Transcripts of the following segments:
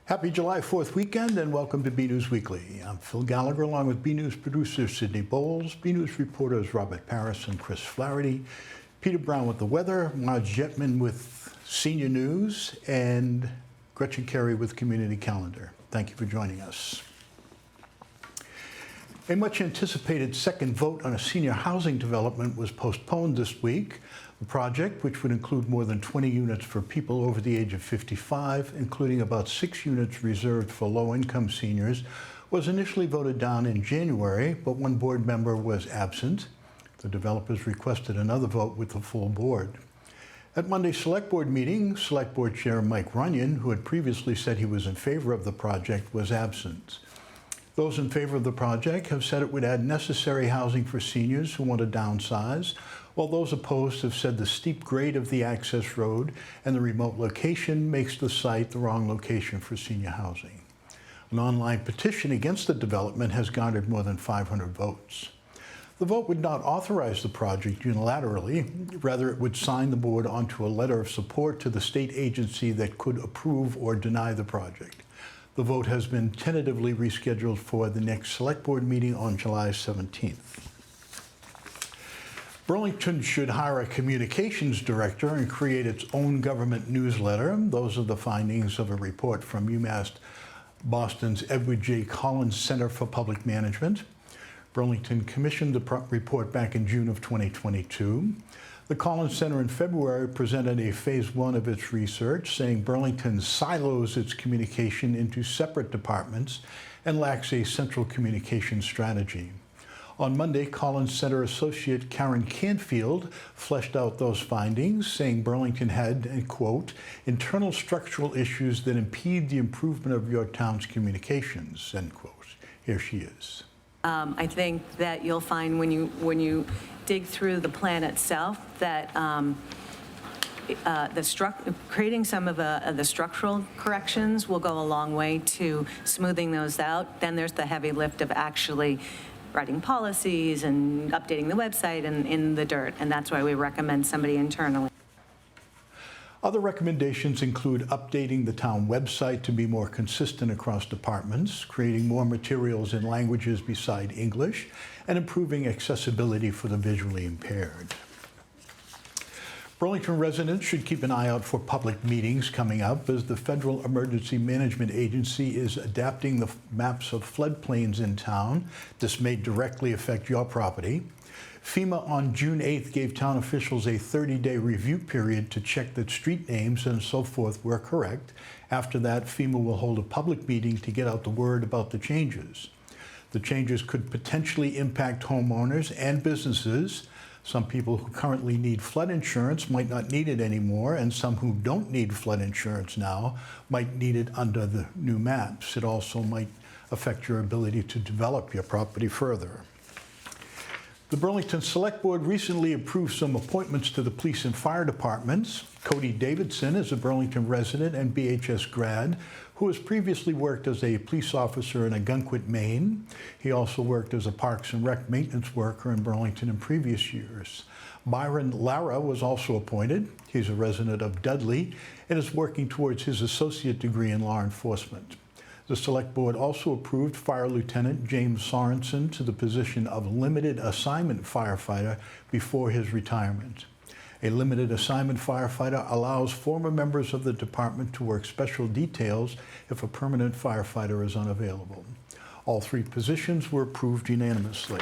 Happy July 4th weekend and welcome to BNEWS Weekly. I'm Phil Gallagher along with BNEWS producer Sydney Bowles, BNEWS reporters Robert Paris and Chris Flaherty, Peter Brown with the weather, Marge Jetman with senior news, and Gretchen Carey with community calendar. Thank you for joining us. A much anticipated second vote on a senior housing development was postponed this week. The project, which would include more than 20 units for people over the age of 55, including about 6 units reserved for low-income seniors, was initially voted down in January, but one board member was absent. The developers requested another vote with the full board. At Monday's Select Board meeting, Select Board Chair Mike Runyon, who had previously said he was in favor of the project, was absent. Those in favor of the project have said it would add necessary housing for seniors who want to downsize, while those opposed have said the steep grade of the access road and the remote location makes the site the wrong location for senior housing. An online petition against the development has garnered more than 500 votes. The vote would not authorize the project unilaterally. Rather, it would sign the board onto a letter of support to the state agency that could approve or deny the project. The vote has been tentatively rescheduled for the next Select Board meeting on July 17th. Burlington should hire a communications director and create its own government newsletter. Those are the findings of a report from UMass Boston's Edward J. Collins Center for Public Management. Burlington commissioned the report back in June of 2022. The Collins Center in February presented a phase 1 of its research, saying Burlington silos its communication into separate departments and lacks a central communication strategy. On Monday, Collins Center associate Karen Canfield fleshed out those findings, saying Burlington had, and quote, internal structural issues that impede the improvement of your town's communications, end quote. Here she is. I think that you'll find when you dig through the plan itself that creating some of the structural corrections will go a long way to smoothing those out. Then there's the heavy lift of actually writing policies and updating the website and in the dirt, and that's why we recommend somebody internally. Other recommendations include updating the town website to be more consistent across departments, creating more materials in languages beside English, and improving accessibility for the visually impaired. Burlington residents should keep an eye out for public meetings coming up as the Federal Emergency Management Agency is adapting the maps of floodplains in town. This may directly affect your property. FEMA on June 8th gave town officials a 30-day review period to check that street names and so forth were correct. After that, FEMA will hold a public meeting to get out the word about the changes. The changes could potentially impact homeowners and businesses. Some people who currently need flood insurance might not need it anymore, and some who don't need flood insurance now might need it under the new maps. It also might affect your ability to develop your property further. The Burlington Select Board recently approved some appointments to the police and fire departments. Cody Davidson is a Burlington resident and BHS grad who has previously worked as a police officer in Agunquit, Maine. He also worked as a Parks and Rec maintenance worker in Burlington in previous years. Byron Lara was also appointed. He's a resident of Dudley and is working towards his associate degree in law enforcement. The Select Board also approved Fire Lieutenant James Sorensen to the position of limited assignment firefighter before his retirement. A limited assignment firefighter allows former members of the department to work special details if a permanent firefighter is unavailable. All 3 positions were approved unanimously.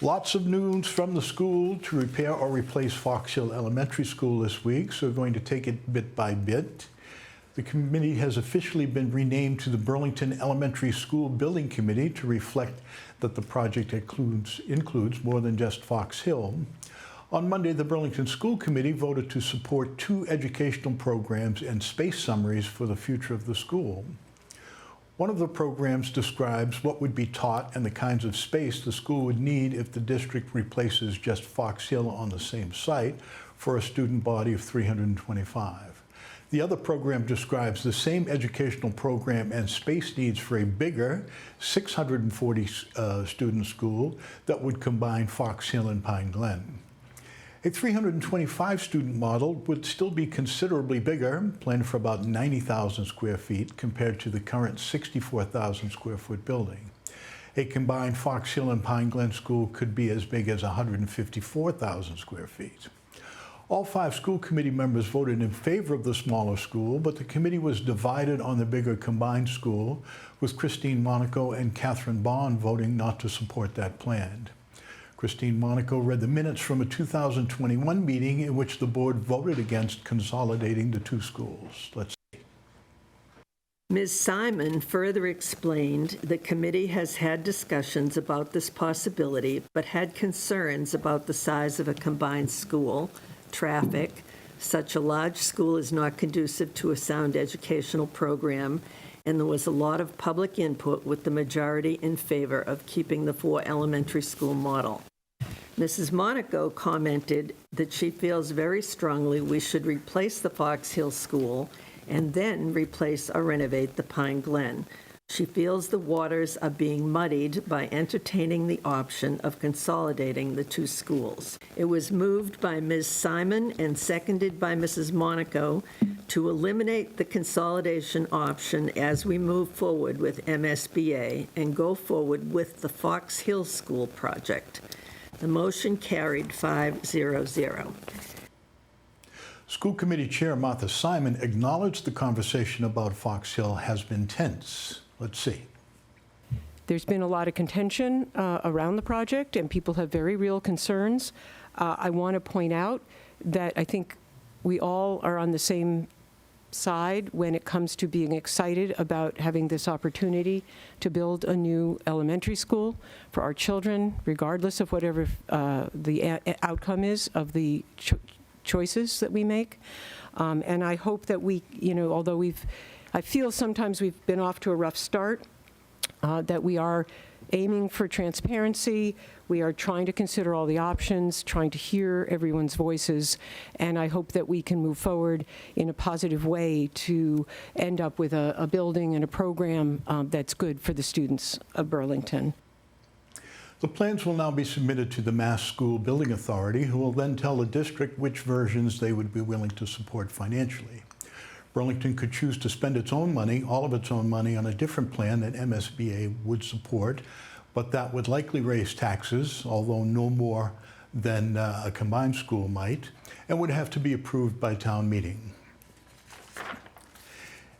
Lots of news from the school to repair or replace Fox Hill Elementary School this week, so we're going to take it bit by bit. The committee has officially been renamed to the Burlington Elementary School Building Committee to reflect that the project includes more than just Fox Hill. On Monday, the Burlington School Committee voted to support 2 educational programs and space summaries for the future of the school. One of the programs describes what would be taught and the kinds of space the school would need if the district replaces just Fox Hill on the same site for a student body of 325. The other program describes the same educational program and space needs for a bigger 640 student school that would combine Fox Hill and Pine Glen. A 325-student model would still be considerably bigger, planned for about 90,000 square feet compared to the current 64,000 square foot building. A combined Fox Hill and Pine Glen school could be as big as 154,000 square feet. All 5 school committee members voted in favor of the smaller school, but the committee was divided on the bigger combined school, with Christine Monaco and Catherine Bond voting not to support that plan. Christine Monaco read the minutes from a 2021 meeting in which the board voted against consolidating the 2 schools. Let's see. Ms. Simon further explained the committee has had discussions about this possibility, but had concerns about the size of a combined school, traffic. Such a large school is not conducive to a sound educational program, and there was a lot of public input with the majority in favor of keeping the 4 elementary school model. Mrs. Monaco commented that she feels very strongly we should replace the Fox Hill School and then replace or renovate the Pine Glen. She feels the waters are being muddied by entertaining the option of consolidating the 2 schools. It was moved by Ms. Simon and seconded by Mrs. Monaco to eliminate the consolidation option as we move forward with MSBA and go forward with the Fox Hill School project. The motion carried 5-0-0. School Committee Chair Martha Simon acknowledged the conversation about Fox Hill has been tense. Let's see. There's been a lot of contention around the project, and people have very real concerns. I want to point out that I think we all are on the same side when it comes to being excited about having this opportunity to build a new elementary school for our children, regardless of whatever the outcome is of the choices that we make. And I hope that we, although I feel sometimes we've been off to a rough start, that we are aiming for transparency. We are trying to consider all the options, trying to hear everyone's voices, and I hope that we can move forward in a positive way to end up with a building and a program that's good for the students of Burlington. The plans will now be submitted to the Mass School Building Authority, who will then tell the district which versions they would be willing to support financially. Burlington could choose to spend its own money, all of its own money, on a different plan that MSBA would support, but that would likely raise taxes, although no more than a combined school might, and would have to be approved by town meeting.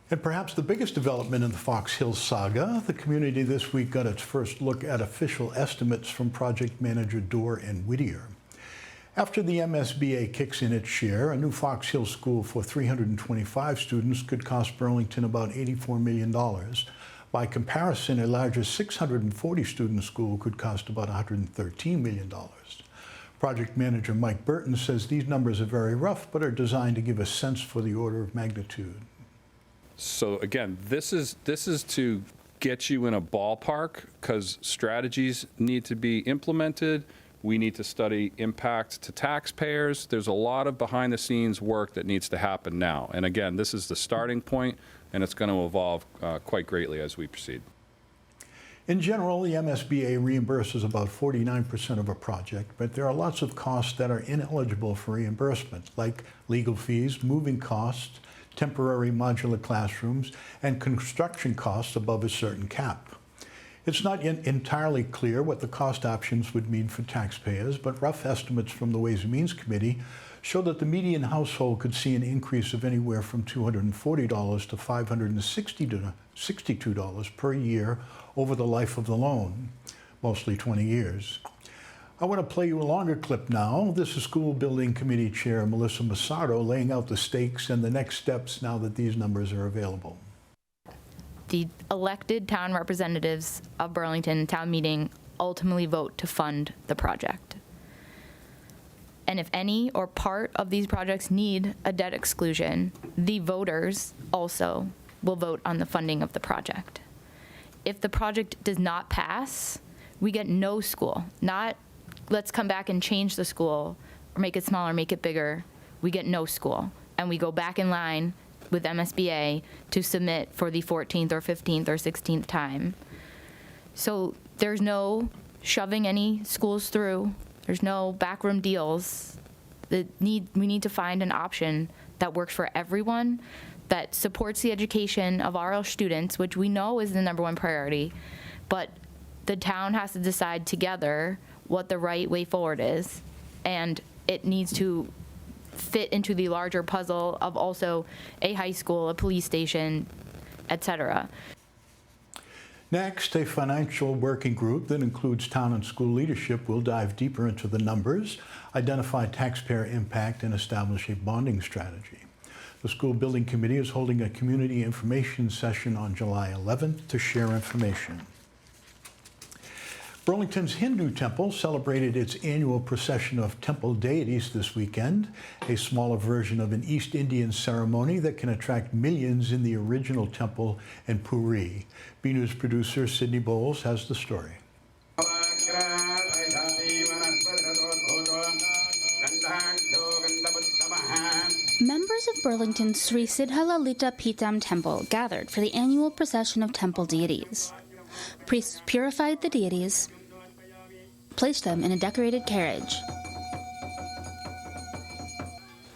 And perhaps the biggest development in the Fox Hill saga, the community this week got its first look at official estimates from project manager Dorr and Whittier. After the MSBA kicks in its share, a new Fox Hill school for 325 students could cost Burlington about $84 million. By comparison, a larger 640-student school could cost about $113 million. Project manager Mike Burton says these numbers are very rough, but are designed to give a sense for the order of magnitude. So again, this is to get you in a ballpark, because strategies need to be implemented. We need to study impact to taxpayers. There's a lot of behind-the-scenes work that needs to happen now. And again, this is the starting point, and it's going to evolve quite greatly as we proceed. In general, the MSBA reimburses about 49% of a project, but there are lots of costs that are ineligible for reimbursement, like legal fees, moving costs, temporary modular classrooms, and construction costs above a certain cap. It's not yet entirely clear what the cost options would mean for taxpayers, but rough estimates from the Ways and Means Committee show that the median household could see an increase of anywhere from $240 to $562 per year over the life of the loan, mostly 20 years. I want to play you a longer clip now. This is School Building Committee Chair Melissa Massardo laying out the stakes and the next steps now that these numbers are available. The elected town representatives of Burlington town meeting ultimately vote to fund the project. And if any or part of these projects need a debt exclusion, the voters also will vote on the funding of the project. If the project does not pass, we get no school. Not let's come back and change the school or make it smaller, make it bigger. We get no school. And we go back in line with MSBA to submit for the 14th or 15th or 16th time. So there's no shoving any schools through. There's no backroom deals. We need to find an option that works for everyone, that supports the education of our students, which we know is the #1 priority, but the town has to decide together what the right way forward is, and it needs to fit into the larger puzzle of also a high school, a police station, etc. Next, a financial working group that includes town and school leadership will dive deeper into the numbers, identify taxpayer impact, and establish a bonding strategy. The School Building Committee is holding a community information session on July 11th to share information. Burlington's Hindu temple celebrated its annual procession of temple deities this weekend, a smaller version of an East Indian ceremony that can attract millions in the original temple in Puri. BNEWS producer Sydney Bowles has the story. Members of Burlington's Sri Siddhalalita Pitam Temple gathered for the annual procession of temple deities. Priests purified the deities, placed them in a decorated carriage,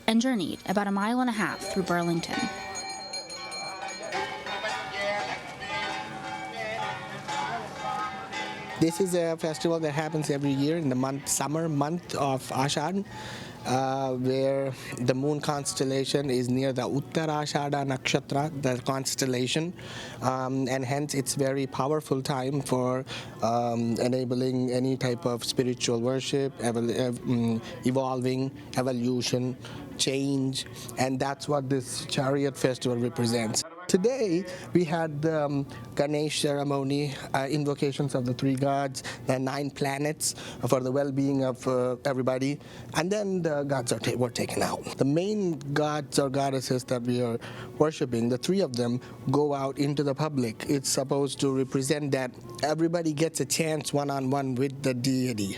and journeyed about 1.5 miles through Burlington. This is a festival that happens every year in the summer month of Ashad, where the moon constellation is near the Uttarashada Nakshatra, the constellation, and hence it's very powerful time for enabling any type of spiritual worship, evolving, evolution, change, and that's what this Chariot Festival represents. Today, we had the Ganesh ceremony, invocations of the 3 gods, the 9 planets for the well-being of everybody, and then the gods were taken out. The main gods or goddesses that we are worshiping, the 3 of them, go out into the public. It's supposed to represent that everybody gets a chance one-on-one with the deity.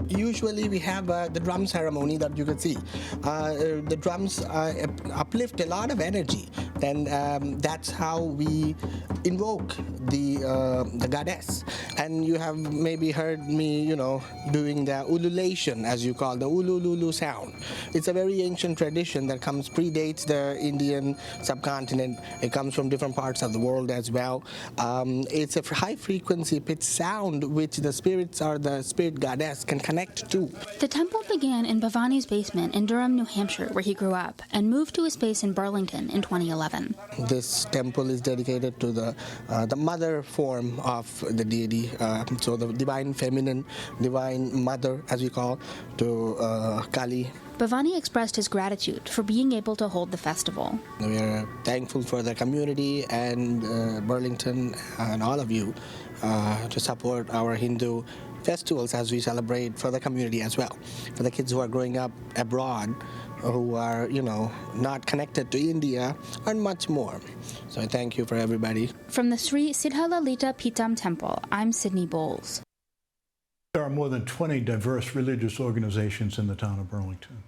Usually we have the drum ceremony that you can see. The drums uplift a lot of energy, and that's how we invoke the goddess. And you have maybe heard me, doing the ululation, as you call the ulululu sound. It's a very ancient tradition that predates the Indian subcontinent. It comes from different parts of the world as well. It's a high-frequency pitch sound which the spirits or the spirit goddess can connect to. The temple began in Bhavani's basement in Durham, New Hampshire, where he grew up, and moved to a space in Burlington in 2011. This temple is dedicated to the mother form of the deity, so the divine feminine, divine mother, as we call, to Kali. Bhavani expressed his gratitude for being able to hold the festival. We are thankful for the community and Burlington and all of you to support our Hindu festivals as we celebrate for the community as well, for the kids who are growing up abroad, who are, not connected to India, and much more. So thank you for everybody. From the Sri Siddhalalita Pitam Temple, I'm Sydney Bowles. There are more than 20 diverse religious organizations in the town of Burlington.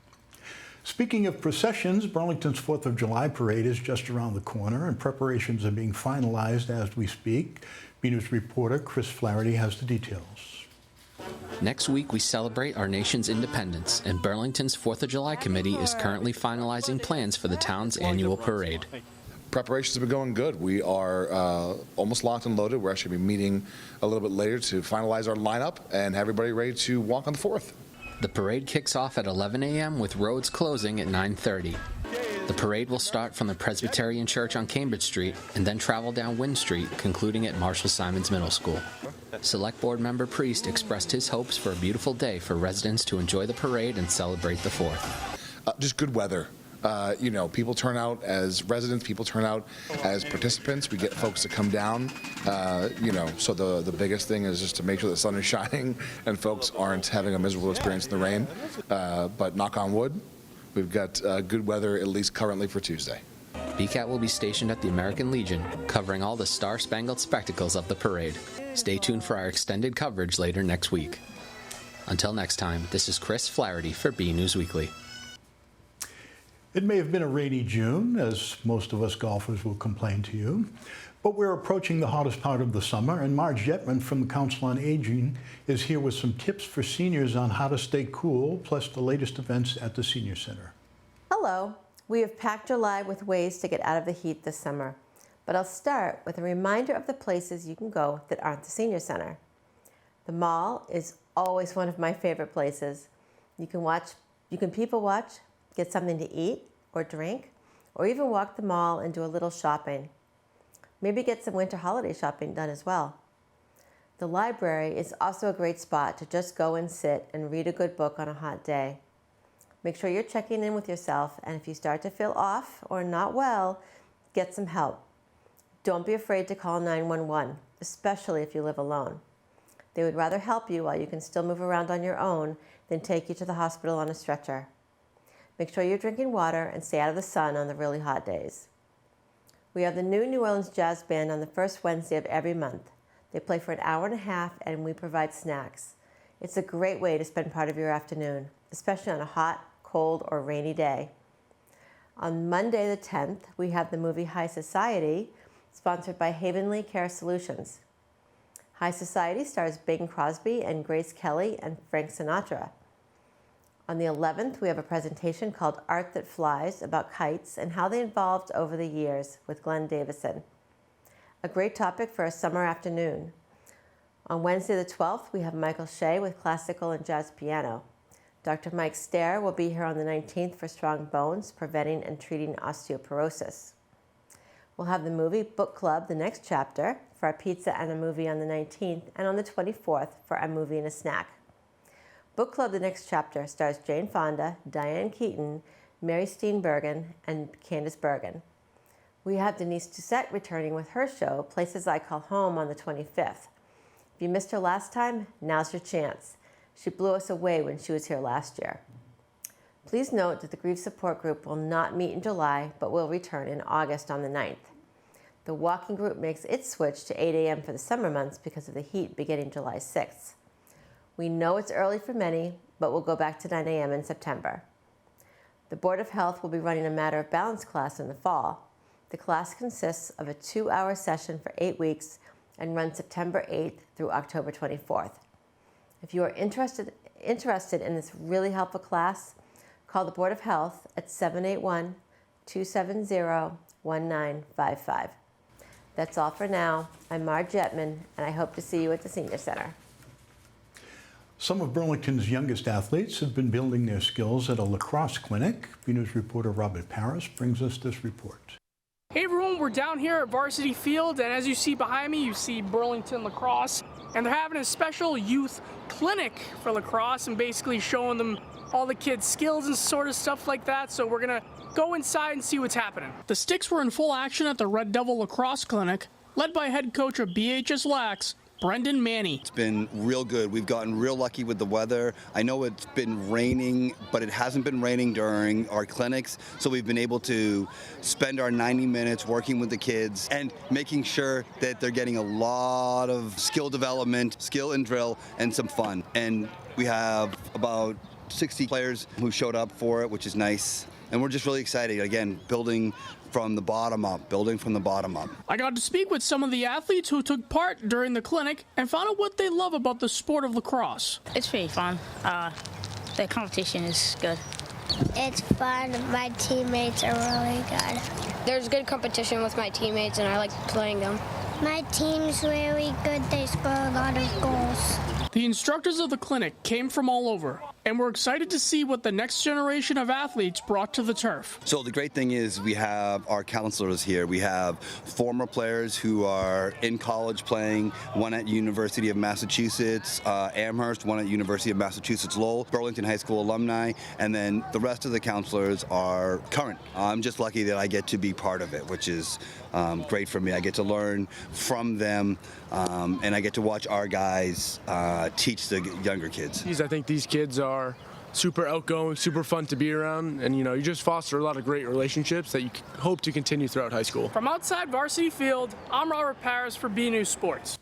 Speaking of processions, Burlington's 4th of July parade is just around the corner, and preparations are being finalized as we speak. BNEWS reporter Chris Flaherty has the details. Next week, we celebrate our nation's independence, and Burlington's 4th of July committee is currently finalizing plans for the town's annual parade. Preparations have been going good. We are almost locked and loaded. We're actually going to be meeting a little bit later to finalize our lineup and have everybody ready to walk on the 4th. The parade kicks off at 11 a.m. with roads closing at 9:30. The parade will start from the Presbyterian Church on Cambridge Street and then travel down Wynn Street, concluding at Marshall Simons Middle School. Select Board member Priest expressed his hopes for a beautiful day for residents to enjoy the parade and celebrate the 4th. Just good weather. People turn out as residents, people turn out as participants. We get folks to come down, so the biggest thing is just to make sure the sun is shining and folks aren't having a miserable experience in the rain. But knock on wood, we've got good weather, at least currently, for Tuesday. BCAT will be stationed at the American Legion, covering all the star-spangled spectacles of the parade. Stay tuned for our extended coverage later next week. Until next time, this is Chris Flaherty for BNEWS Weekly. It may have been a rainy June, as most of us golfers will complain to you, but we're approaching the hottest part of the summer, and Marge Jetman from the Council on Aging is here with some tips for seniors on how to stay cool, plus the latest events at the Senior Center. Hello. We have packed July with ways to get out of the heat this summer, but I'll start with a reminder of the places you can go that aren't the Senior Center. The mall is always one of my favorite places. You can people watch, get something to eat or drink, or even walk the mall and do a little shopping. Maybe get some winter holiday shopping done as well. The library is also a great spot to just go and sit and read a good book on a hot day. Make sure you're checking in with yourself, and if you start to feel off or not well, get some help. Don't be afraid to call 911, especially if you live alone. They would rather help you while you can still move around on your own than take you to the hospital on a stretcher. Make sure you're drinking water and stay out of the sun on the really hot days. We have the New Orleans Jazz Band on the first Wednesday of every month. They play for an hour and a half, and we provide snacks. It's a great way to spend part of your afternoon, especially on a hot, cold, or rainy day. On Monday the 10th, we have the movie High Society, sponsored by Havenly Care Solutions. High Society stars Bing Crosby and Grace Kelly and Frank Sinatra. On the 11th, we have a presentation called Art That Flies about kites and how they evolved over the years with Glenn Davison. A great topic for a summer afternoon. On Wednesday the 12th, we have Michael Shea with classical and jazz piano. Dr. Mike Stair will be here on the 19th for Strong Bones, Preventing and Treating Osteoporosis. We'll have the movie Book Club, The Next Chapter, for a pizza and a movie on the 19th, and on the 24th for a movie and a snack. Book Club The Next Chapter stars Jane Fonda, Diane Keaton, Mary Steenburgen, and Candice Bergen. We have Denise Doucette returning with her show, Places I Call Home, on the 25th. If you missed her last time, now's your chance. She blew us away when she was here last year. Please note that the Grief Support Group will not meet in July, but will return in August on the 9th. The walking group makes its switch to 8 a.m. for the summer months because of the heat beginning July 6th. We know it's early for many, but we'll go back to 9 a.m. in September. The Board of Health will be running a Matter of Balance class in the fall. The class consists of a 2-hour session for 8 weeks and runs September 8th through October 24th. If you are interested in this really helpful class, call the Board of Health at 781-270-1955. That's all for now. I'm Marge Jetman, and I hope to see you at the Senior Center. Some of Burlington's youngest athletes have been building their skills at a lacrosse clinic. BNEWS reporter Robert Paris brings us this report. Hey everyone, we're down here at Varsity Field, and as you see behind me, you see Burlington Lacrosse, and they're having a special youth clinic for lacrosse and basically showing them all the kids' skills and sort of stuff like that, so we're gonna go inside and see what's happening. The Sticks were in full action at the Red Devil Lacrosse Clinic, led by head coach of BHS Lax, Brendan Manny. It's been real good. We've gotten real lucky with the weather. I know it's been raining, but it hasn't been raining during our clinics, so we've been able to spend our 90 minutes working with the kids and making sure that they're getting a lot of skill development, skill and drill, and some fun. And we have about 60 players who showed up for it, which is nice. And we're just really excited, again, building from the bottom up. I got to speak with some of the athletes who took part during the clinic and found out what they love about the sport of lacrosse. It's pretty fun. The competition is good. It's fun. My teammates are really good. There's good competition with my teammates, and I like playing them. My team's really good. They score a lot of goals. The instructors of the clinic came from all over, and we're excited to see what the next generation of athletes brought to the turf. So the great thing is we have our counselors here. We have former players who are in college playing, one at University of Massachusetts, Amherst, one at University of Massachusetts Lowell, Burlington High School alumni, and then the rest of the counselors are current. I'm just lucky that I get to be part of it, which is great for me. I get to learn from them, and I get to watch our guys teach the younger kids. I think these kids are super outgoing, super fun to be around, and you just foster a lot of great relationships that you hope to continue throughout high school. From outside Varsity Field, I'm Robert Paris for BNews Sports.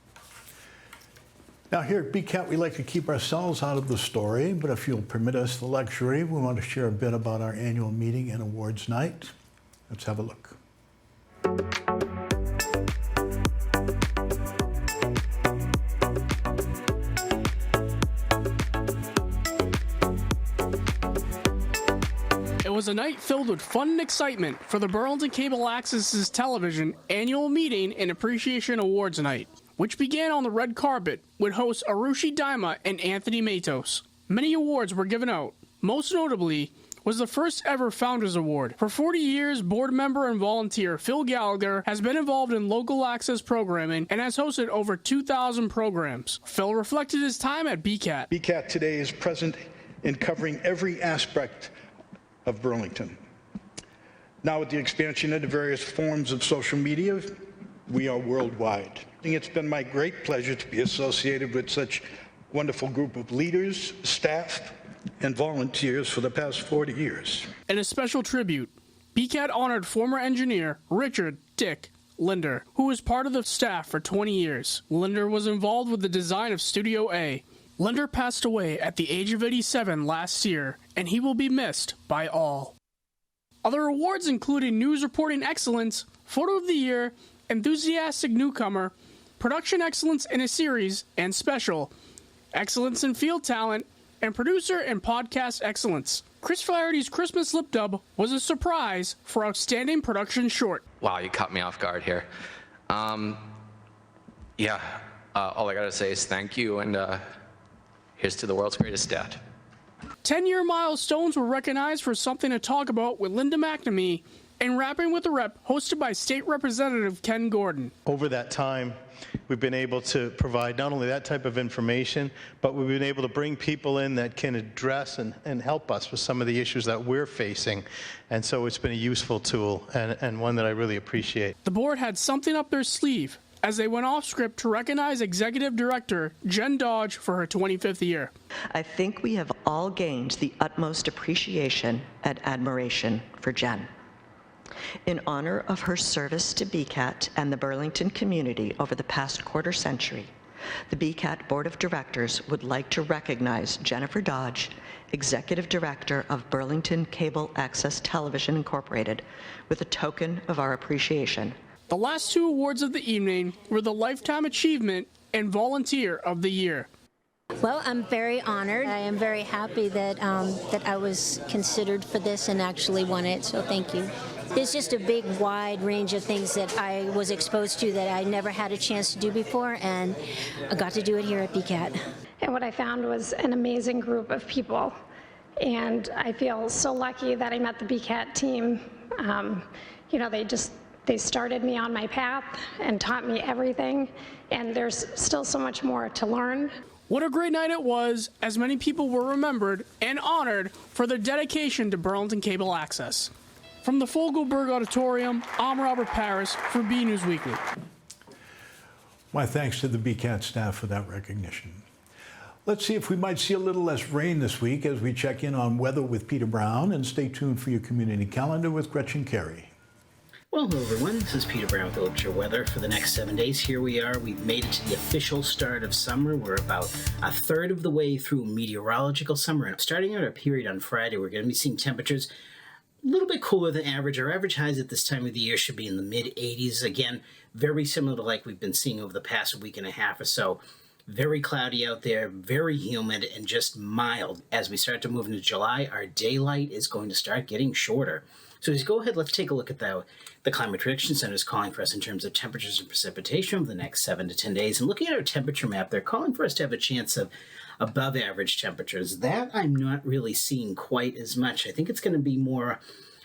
Now here at BCAT, we like to keep ourselves out of the story, but if you'll permit us the luxury, we want to share a bit about our annual meeting and awards night. Let's have a look. It was a night filled with fun and excitement for the Burlington Cable Access's television annual meeting and appreciation awards night, which began on the red carpet with hosts Arushi Daima and Anthony Matos. Many awards were given out. Most notably was the first ever Founders Award. For 40 years, board member and volunteer Phil Gallagher has been involved in local access programming and has hosted over 2,000 programs. Phil reflected his time at BCAT. BCAT today is present in covering every aspect of Burlington. Now with the expansion into various forms of social media, we are worldwide. It's been my great pleasure to be associated with such a wonderful group of leaders, staff, and volunteers for the past 40 years. In a special tribute, BCAT honored former engineer Richard Dick Linder, who was part of the staff for 20 years. Linder was involved with the design of Studio A. Linder passed away at the age of 87 last year, and he will be missed by all. Other awards included News Reporting Excellence, Photo of the Year, Enthusiastic Newcomer, Production Excellence in a Series and Special, Excellence in Field Talent, and Producer and Podcast Excellence. Chris Flaherty's Christmas Lip Dub was a surprise for Outstanding Production Short. Wow, you caught me off guard here. All I gotta say is thank you, and here's to the world's greatest dad. 10-year milestones were recognized for Something to Talk About with Linda McNamee and Rapping with the Rep, hosted by State Representative Ken Gordon. Over that time, we've been able to provide not only that type of information, but we've been able to bring people in that can address and help us with some of the issues that we're facing. And so it's been a useful tool and one that I really appreciate. The board had something up their sleeve as they went off script to recognize Executive Director Jen Dodge for her 25th year. I think we have all gained the utmost appreciation and admiration for Jen. In honor of her service to BCAT and the Burlington community over the past quarter century, the BCAT Board of Directors would like to recognize Jennifer Dodge, Executive Director of Burlington Cable Access Television Incorporated, with a token of our appreciation. The last two awards of the evening were the Lifetime Achievement and Volunteer of the Year. Well, I'm very honored. I am very happy that that I was considered for this and actually won it, so thank you. There's just a big, wide range of things that I was exposed to that I never had a chance to do before, and I got to do it here at BCAT. And what I found was an amazing group of people, and I feel so lucky that I met the BCAT team. They started me on my path and taught me everything, and there's still so much more to learn. What a great night it was, as many people were remembered and honored for their dedication to Burlington Cable Access. From the Fogelberg Auditorium, I'm Robert Paris for BNEWS Weekly. My thanks to the BCAT staff for that recognition. Let's see if we might see a little less rain this week as we check in on weather with Peter Brown, and stay tuned for your community calendar with Gretchen Carey. Well, hello everyone, this is Peter Brown with Ultra Weather for the next 7 days. Here we are, we've made it to the official start of summer. We're about a third of the way through meteorological summer, and starting out our period on Friday, we're going to be seeing temperatures a little bit cooler than average. Our average highs at this time of the year should be in the mid-80s. Again, very similar to like we've been seeing over the past week and a half or so. Very cloudy out there, very humid, and just mild. As we start to move into July, our daylight is going to start getting shorter. So as you go ahead, let's take a look at the Climate Prediction Center is calling for us in terms of temperatures and precipitation over the next 7 to 10 days. And looking at our temperature map, they're calling for us to have a chance of above average temperatures. That I'm not really seeing quite as much. I think it's going to be more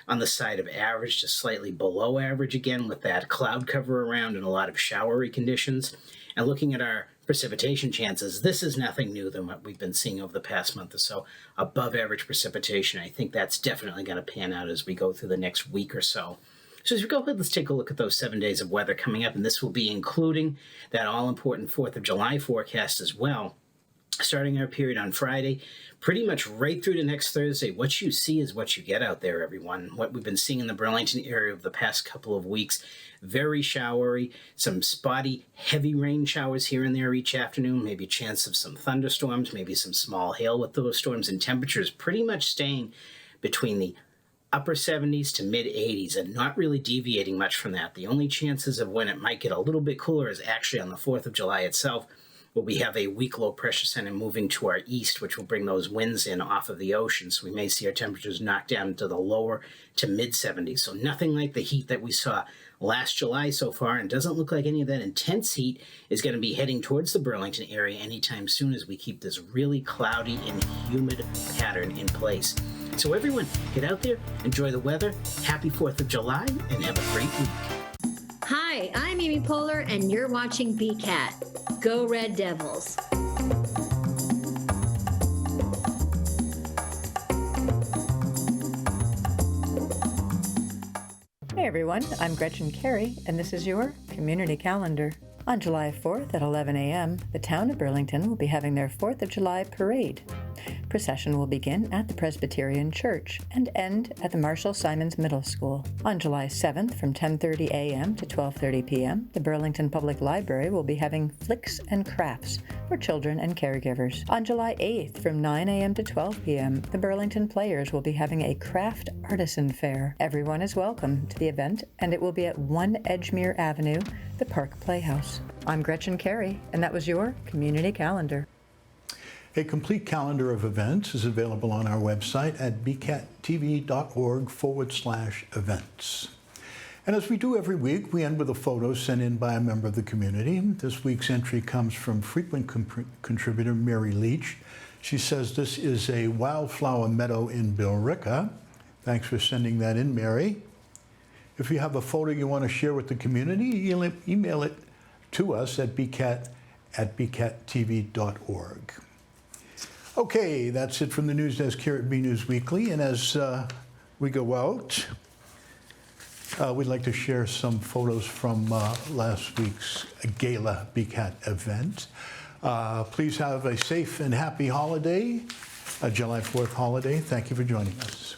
on the side of average to slightly below average again, with that cloud cover around and a lot of showery conditions. And looking at our precipitation chances, this is nothing new than what we've been seeing over the past month or so. Above average precipitation, I think that's definitely going to pan out as we go through the next week or so. So as we go ahead, let's take a look at those 7 days of weather coming up, and this will be including that all-important 4th of July forecast as well. starting our period on Friday, pretty much right through to next Thursday. What you see is what you get out there, everyone. What we've been seeing in the Burlington area over the past couple of weeks, very showery, some spotty, heavy rain showers here and there each afternoon, maybe a chance of some thunderstorms, maybe some small hail with those storms, and temperatures pretty much staying between the upper 70s to mid 80s and not really deviating much from that. The only chances of when it might get a little bit cooler is actually on the 4th of July itself, where we have a weak low pressure center moving to our east, which will bring those winds in off of the ocean. So we may see our temperatures knocked down to the lower to mid 70s. So nothing like the heat that we saw last July so far, and doesn't look like any of that intense heat is going to be heading towards the Burlington area anytime soon as we keep this really cloudy and humid pattern in place. So everyone, get out there, enjoy the weather, happy 4th of July, and have a great week. Hi, I'm Amy Poehler, and you're watching BCAT. Go Red Devils. Hey everyone, I'm Gretchen Carey, and this is your Community Calendar. On July 4th at 11 a.m., the town of Burlington will be having their 4th of July parade. Procession will begin at the Presbyterian Church and end at the Marshall Simons Middle School. On July 7th from 10:30 a.m. to 12:30 p.m., the Burlington Public Library will be having Flicks and Crafts for children and caregivers. On July 8th from 9 a.m. to 12 p.m., the Burlington Players will be having a Craft Artisan Fair. Everyone is welcome to the event, and it will be at 1 Edgemere Avenue, the Park Playhouse. I'm Gretchen Carey, and that was your Community Calendar. A complete calendar of events is available on our website at bcattv.org/events. And as we do every week, we end with a photo sent in by a member of the community. This week's entry comes from frequent contributor Mary Leach. She says this is a wildflower meadow in Billerica. Thanks for sending that in, Mary. If you have a photo you want to share with the community, email it to us at bcattv.org. Okay, that's it from the news desk here at BNEWS Weekly. And as we go out, we'd like to share some photos from last week's gala BCAT event. Please have a safe and happy holiday, a July 4th holiday. Thank you for joining us.